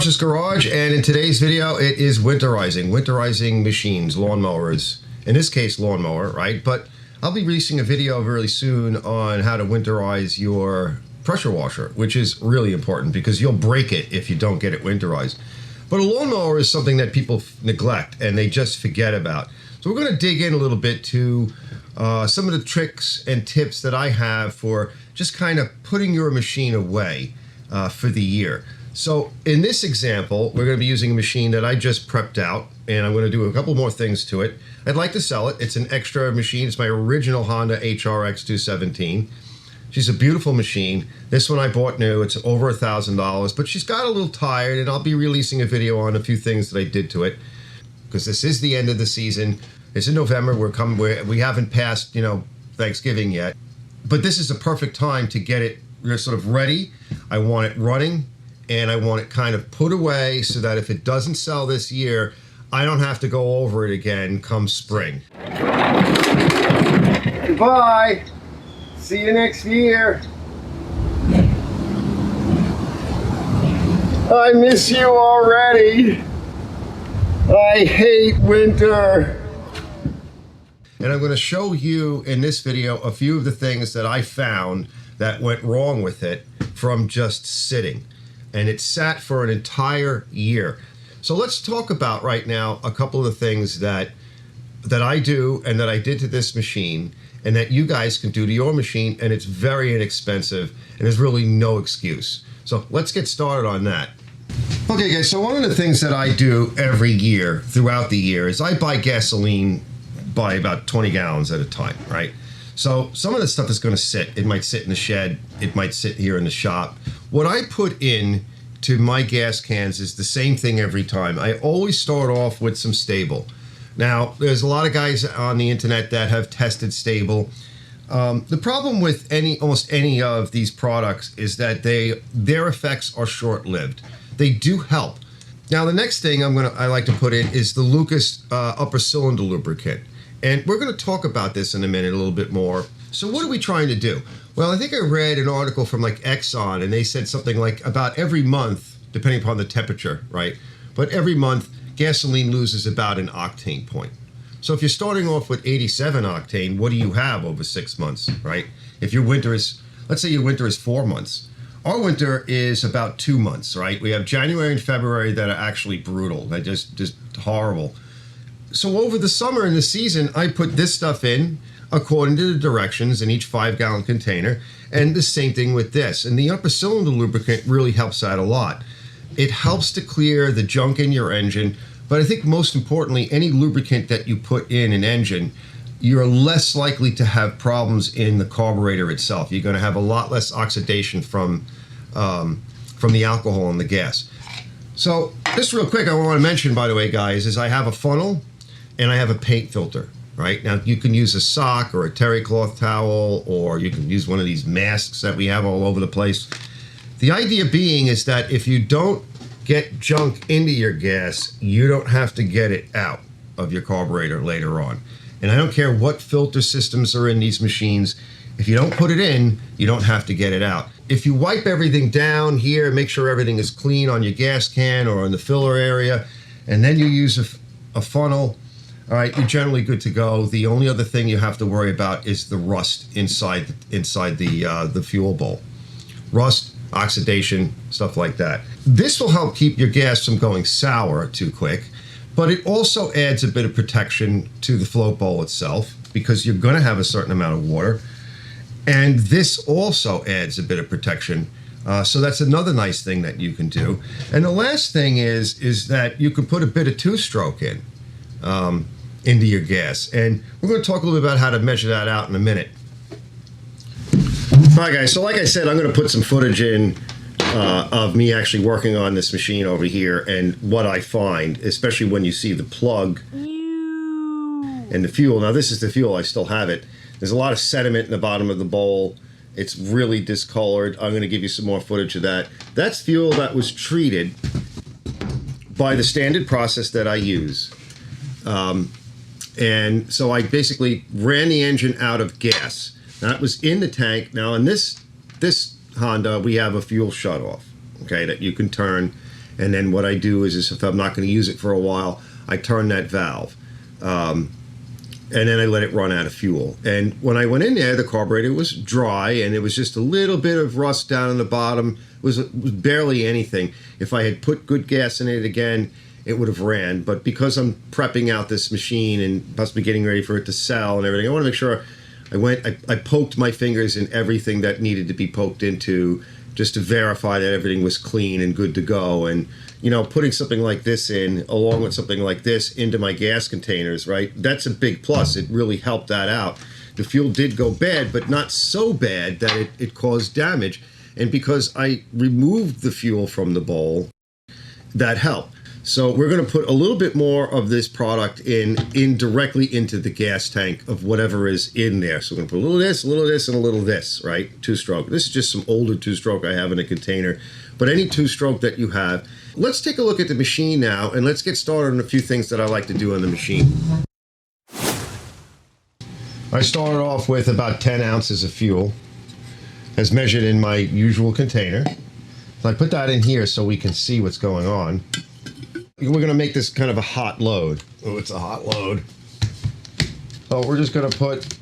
George's Garage, and in today's video it is winterizing machines, lawnmowers. In this case, lawnmower, right? But I'll be releasing a video really soon on how to winterize your pressure washer, which is really important because you'll break it if you don't get it winterized. But a lawnmower is something that people neglect and they just forget about. So we're going to dig in a little bit to some of the tricks and tips that I have for just kind of putting your machine away for the year. So in this example, we're going to be using a machine that I just prepped out, and I'm going to do a couple more things to it. I'd like to sell it. It's an extra machine. It's my original Honda HRX 217. She's a beautiful machine. This one I bought new. It's over $1,000, but she's got a little tired, and I'll be releasing a video on a few things that I did to it because this is the end of the season. It's in November. We haven't passed, Thanksgiving yet, but this is the perfect time to get it sort of ready. I want it running, and I want it kind of put away so that if it doesn't sell this year, I don't have to go over it again come spring. Goodbye. See you next year. I miss you already. I hate winter. And I'm going to show you in this video a few of the things that I found that went wrong with it from just sitting. And it sat for an entire year. So let's talk about right now a couple of the things that I do and that I did to this machine and that you guys can do to your machine, and it's very inexpensive and there's really no excuse. So let's get started on that. Okay guys, so one of the things that I do every year throughout the year is I buy gasoline by about 20 gallons at a time, right? So some of the stuff is going to sit. It might sit in the shed. It might sit here in the shop. What I put in to my gas cans is the same thing every time. I always start off with some sta-bil. Now, there's a lot of guys on the internet that have tested sta-bil. The problem with almost any of these products is that their effects are short-lived. They do help. Now, the next thing I like to put in is the Lucas upper cylinder lubricant. And we're going to talk about this in a minute a little bit more. So what are we trying to do? Well, I think I read an article from like Exxon, and they said something like about every month, depending upon the temperature, right? But every month, gasoline loses about an octane point. So if you're starting off with 87 octane, what do you have over 6 months, right? If your winter is, let's say your winter is 4 months. Our winter is about 2 months, right? We have January and February that are actually brutal. They're just horrible. So over the summer and the season, I put this stuff in according to the directions in each 5-gallon container, and the same thing with this. And the upper cylinder lubricant really helps out a lot. It helps to clear the junk in your engine, but I think most importantly, any lubricant that you put in an engine, you're less likely to have problems in the carburetor itself. You're going to have a lot less oxidation from the alcohol in the gas. So just real quick, I want to mention, by the way, guys, is I have a funnel and I have a paint filter, right? Now, you can use a sock or a terry cloth towel, or you can use one of these masks that we have all over the place. The idea being is that if you don't get junk into your gas, you don't have to get it out of your carburetor later on. And I don't care what filter systems are in these machines. If you don't put it in, you don't have to get it out. If you wipe everything down here, make sure everything is clean on your gas can or in the filler area, and then you use a funnel, all right, you're generally good to go. The only other thing you have to worry about is the rust inside the fuel bowl. Rust, oxidation, stuff like that. This will help keep your gas from going sour too quick, but it also adds a bit of protection to the float bowl itself because you're going to have a certain amount of water. And this also adds a bit of protection. So that's another nice thing that you can do. And the last thing is that you can put a bit of two-stroke into your gas. And we're going to talk a little bit about how to measure that out in a minute. All right, guys, so like I said, I'm going to put some footage in of me actually working on this machine over here and what I find, especially when you see the plug and the fuel. Now, this is the fuel. I still have it. There's a lot of sediment in the bottom of the bowl. It's really discolored. I'm going to give you some more footage of that. That's fuel that was treated by the standard process that I use. And so I basically ran the engine out of gas. That was in the tank. Now in this Honda, we have a fuel shutoff, okay, that you can turn And then what I do is if I'm not going to use it for a while, I turn that valve. And then I let it run out of fuel. And when I went in there, the carburetor was dry, and it was just a little bit of rust down in the bottom. It was barely anything. If I had put good gas in it again, it would have ran. But because I'm prepping out this machine and possibly getting ready for it to sell and everything, I want to make sure I poked my fingers in everything that needed to be poked into, just to verify that everything was clean and good to go. And, you know, putting something like this in, along with something like this, into my gas containers, right? That's a big plus. It really helped that out. The fuel did go bad, but not so bad that it caused damage. And because I removed the fuel from the bowl, that helped. So we're going to put a little bit more of this product in directly into the gas tank of whatever is in there. So we're going to put a little of this, and a little of this, right? Two-stroke. This is just some older two-stroke I have in a container. But any two-stroke that you have. Let's take a look at the machine now, and let's get started on a few things that I like to do on the machine. I started off with about 10 ounces of fuel, as measured in my usual container. So I put that in here so we can see what's going on. We're going to make this kind of a hot load. Oh, it's a hot load. Oh, we're just going to put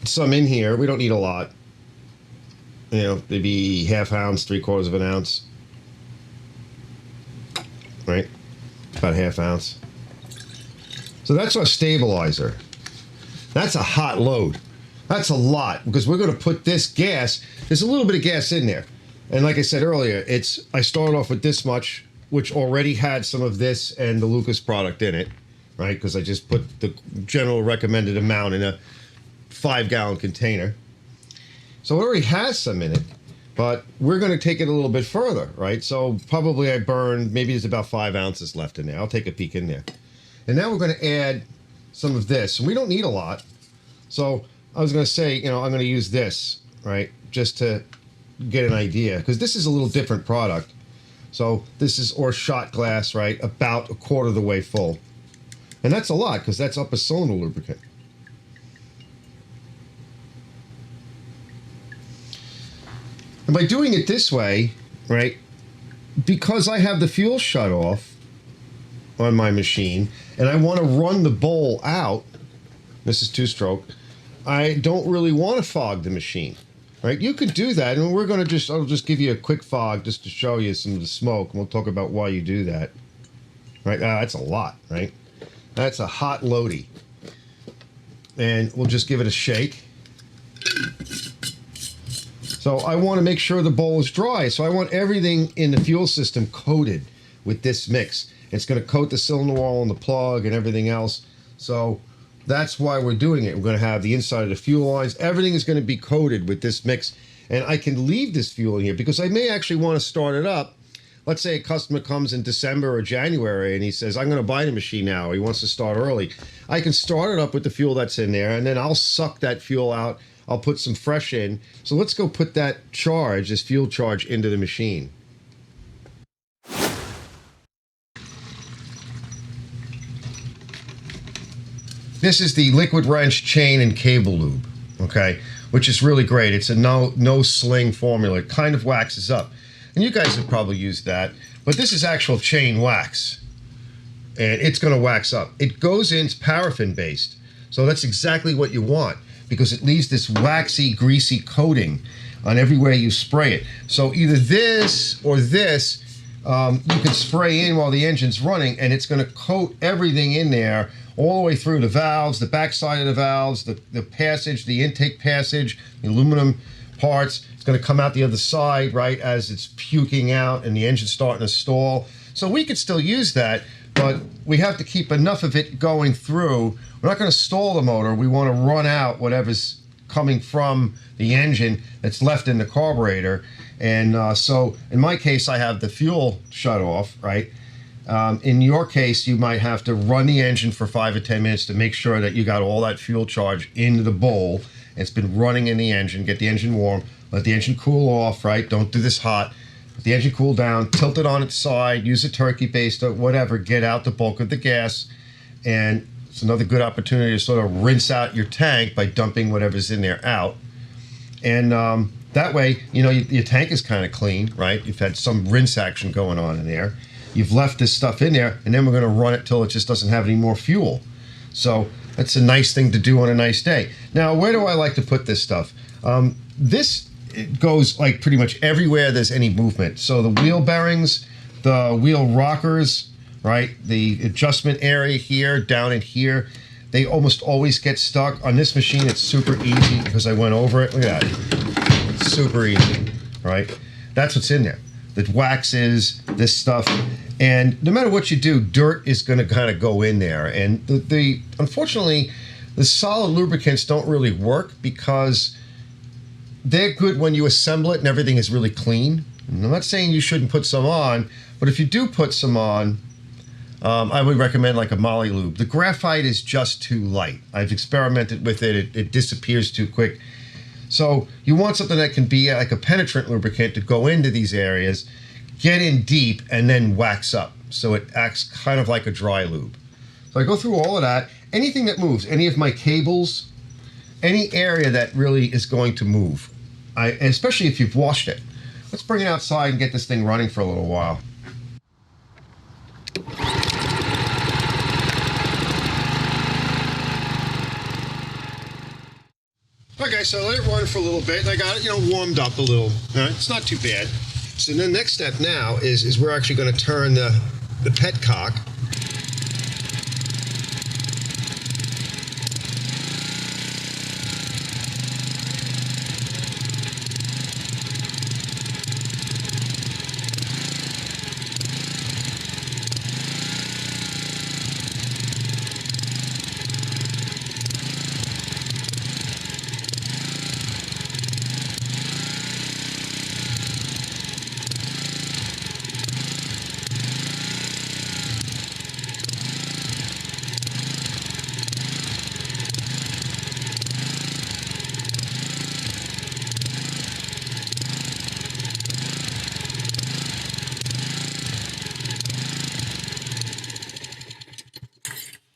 some in here. We don't need a lot. You know, maybe ½ ounce, 3/4 of an ounce. Right? About ½ ounce. So that's our stabilizer. That's a hot load. That's a lot, because we're going to put this gas. There's a little bit of gas in there. And like I said earlier, I started off with this much, which already had some of this and the Lucas product in it, right? Because I just put the general recommended amount in a 5-gallon container. So it already has some in it, but we're going to take it a little bit further, right? So probably I burned, maybe there's about 5 ounces left in there. I'll take a peek in there. And now we're going to add some of this. We don't need a lot. So I was going to say, you know, I'm going to use this, right? Just to get an idea, because this is a little different product. So this is, or shot glass, right? About 1/4 of the way full. And that's a lot, because that's upper cylinder lubricant. And by doing it this way, right, because I have the fuel shut off on my machine, and I want to run the bowl out, this is two-stroke, I don't really want to fog the machine. Right, you could do that, and I'll just give you a quick fog just to show you some of the smoke, and we'll talk about why you do that. Right, that's a lot, right? That's a hot loady. And we'll just give it a shake. So I want to make sure the bowl is dry, so I want everything in the fuel system coated with this mix. It's going to coat the cylinder wall and the plug and everything else. So that's why we're doing it. We're going to have the inside of the fuel lines. Everything is going to be coated with this mix. And I can leave this fuel in here because I may actually want to start it up. Let's say a customer comes in December or January and he says, I'm going to buy the machine now. Or he wants to start early. I can start it up with the fuel that's in there, and then I'll suck that fuel out. I'll put some fresh in. So let's go put that charge, this fuel charge, into the machine. This is the liquid wrench chain and cable lube, okay, which is really great. It's a no sling formula. It kind of waxes up. And you guys have probably used that, but this is actual chain wax, and it's going to wax up. It goes in, it's paraffin based, so that's exactly what you want, because it leaves this waxy, greasy coating on everywhere you spray it. So either this or this, you can spray in while the engine's running, and it's going to coat everything in there all the way through the valves, the backside of the valves, the passage, the intake passage, the aluminum parts. It's going to come out the other side, right, as it's puking out and the engine's starting to stall. So we could still use that, but we have to keep enough of it going through. We're not going to stall the motor. We want to run out whatever's coming from the engine that's left in the carburetor. And so in my case, I have the fuel shut off, right? In your case, you might have to run the engine for 5 or 10 minutes to make sure that you got all that fuel charge into the bowl. It's been running in the engine. Get the engine warm. Let the engine cool off, right? Don't do this hot. Let the engine cool down. Tilt it on its side. Use a turkey baster, whatever. Get out the bulk of the gas. And it's another good opportunity to sort of rinse out your tank by dumping whatever's in there out. And that way, you know, your tank is kind of clean, right? You've had some rinse action going on in there. you've left this stuff in there, and then we're going to run it till it just doesn't have any more fuel. So that's a nice thing to do on a nice day. Now, where do I like to put this stuff? This it goes like pretty much everywhere there's any movement. So the wheel bearings, the wheel rockers, right? The adjustment area here, down in here, they almost always get stuck. On this machine, it's super easy because I went over it. Look at that. It's super easy, right? That's what's in there. The waxes, this stuff. And no matter what you do, dirt is going to kind of go in there. And unfortunately, the solid lubricants don't really work because they're good when you assemble it and everything is really clean. And I'm not saying you shouldn't put some on, but if you do put some on, I would recommend like a Moly Lube. The graphite is just too light. I've experimented with it. It disappears too quick. So you want something that can be like a penetrant lubricant to go into these areas, get in deep, and then wax up. So it acts kind of like a dry lube. So I go through all of that. Anything that moves, any of my cables, any area that really is going to move, and especially if you've washed it. Let's bring it outside and get this thing running for a little while. Okay, so I let it run for a little bit, and I got it, warmed up a little. All right, it's not too bad. So then the next step now is we're actually going to turn the petcock.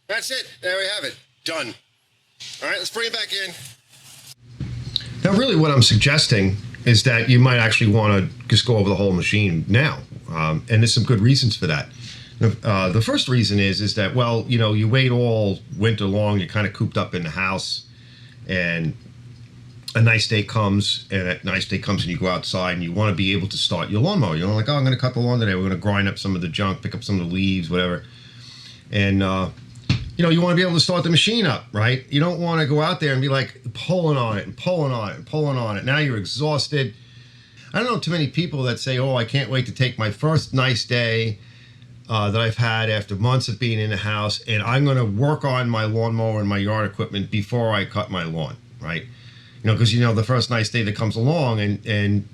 That's it. There we have it. Done. All right, let's bring it back in. Now, really what I'm suggesting is that you might actually want to just go over the whole machine now. And there's some good reasons for that. The first reason is that, well, you wait all winter long, you're kind of cooped up in the house, and a nice day comes, and that nice day comes and you go outside and you want to be able to start your lawnmower. Like, oh, I'm going to cut the lawn today. We're going to grind up some of the junk, pick up some of the leaves, whatever. And, you want to be able to start the machine up, right? You don't want to go out there and be like pulling on it and pulling on it and pulling on it. Now you're exhausted. I don't know too many people that say, oh, I can't wait to take my first nice day that I've had after months of being in the house, and I'm going to work on my lawnmower and my yard equipment before I cut my lawn, right? Because the first nice day that comes along, and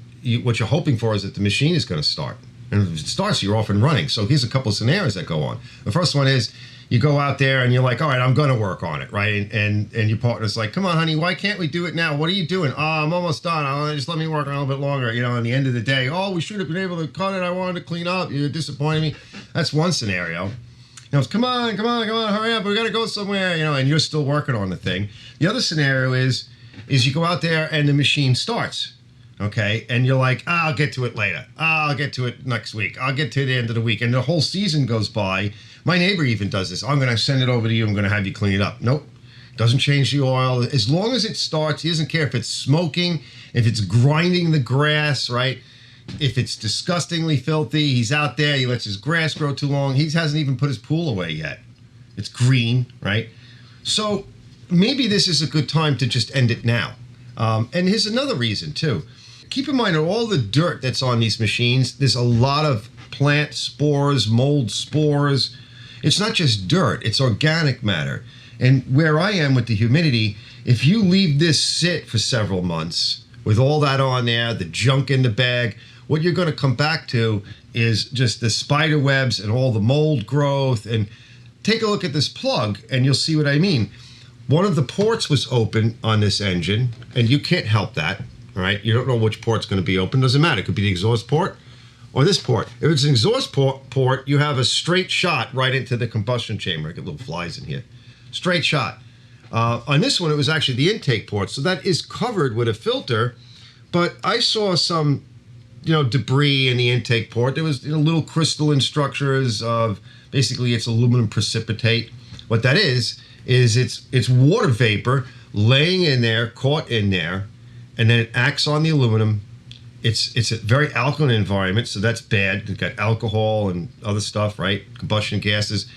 what you're hoping for is that the machine is going to start. And if it starts, you're off and running. So here's a couple of scenarios that go on. The first one is, you go out there and you're like, all right, I'm going to work on it, right? And your partner's like, come on, honey, why can't we do it now? What are you doing? Oh, I'm almost done. Just let me work on it a little bit longer. At the end of the day, oh, we should have been able to cut it. I wanted to clean up. You disappointed me. That's one scenario. It's come on, hurry up. We got to go somewhere, and you're still working on the thing. The other scenario is you go out there and the machine starts. Okay, and you're like, I'll get to it later. I'll get to it next week. I'll get to the end of the week. And the whole season goes by. My neighbor even does this. I'm going to send it over to you. I'm going to have you clean it up. Nope. Doesn't change the oil. As long as it starts, he doesn't care if it's smoking, if it's grinding the grass, right? If it's disgustingly filthy, he's out there. He lets his grass grow too long. He hasn't even put his pool away yet. It's green, right? So maybe this is a good time to just end it now. And here's another reason, too. Keep in mind that all the dirt that's on these machines, there's a lot of plant spores, mold spores. It's not just dirt, it's organic matter. And where I am with the humidity, if you leave this sit for several months with all that on there, the junk in the bag, what you're going to come back to is just the spider webs and all the mold growth. And take a look at this plug and you'll see what I mean. One of the ports was open on this engine, and you can't help that. Right? You don't know which port's going to be open. Doesn't matter. It could be the exhaust port or this port. If it's an exhaust port, you have a straight shot right into the combustion chamber. I get little flies in here. Straight shot. On this one, it was actually the intake port. So that is covered with a filter. But I saw some debris in the intake port. There was little crystalline structures of, basically it's aluminum precipitate. What that is it's water vapor laying in there, caught in there, and then it acts on the aluminum. It's a very alkaline environment, so that's bad. You've got alcohol and other stuff, right? Combustion gases.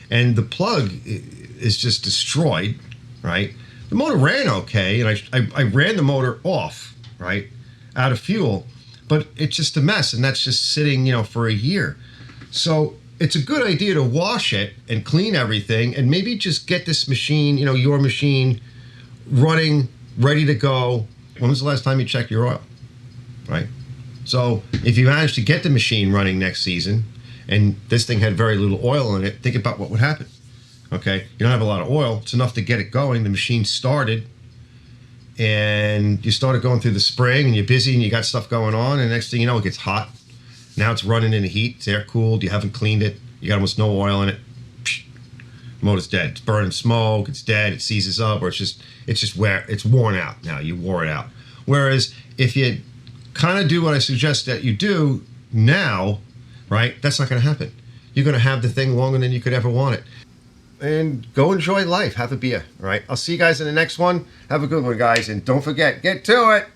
And the plug is just destroyed, right? The motor ran okay, and I ran the motor off, right, out of fuel, but it's just a mess, and that's just sitting, for a year. So it's a good idea to wash it and clean everything, and maybe just get this machine, your machine, running, ready to go. When was the last time you checked your oil, right? So if you manage to get the machine running next season, and this thing had very little oil in it, think about what would happen. Okay, you don't have a lot of oil. It's enough to get it going. The machine started, and you started going through the spring, and you're busy, and you got stuff going on, and next thing you know, it gets hot. Now it's running in the heat. It's air cooled. You haven't cleaned it. You got almost no oil in it. Psh, the motor's dead. It's burning smoke. It's dead. It seizes up, or it's worn out. Now you wore it out. Whereas if you kind of do what I suggest that you do now, right? That's not going to happen. You're going to have the thing longer than you could ever want it. And go enjoy life. Have a beer. All right. I'll see you guys in the next one. Have a good one, guys. And don't forget, get to it.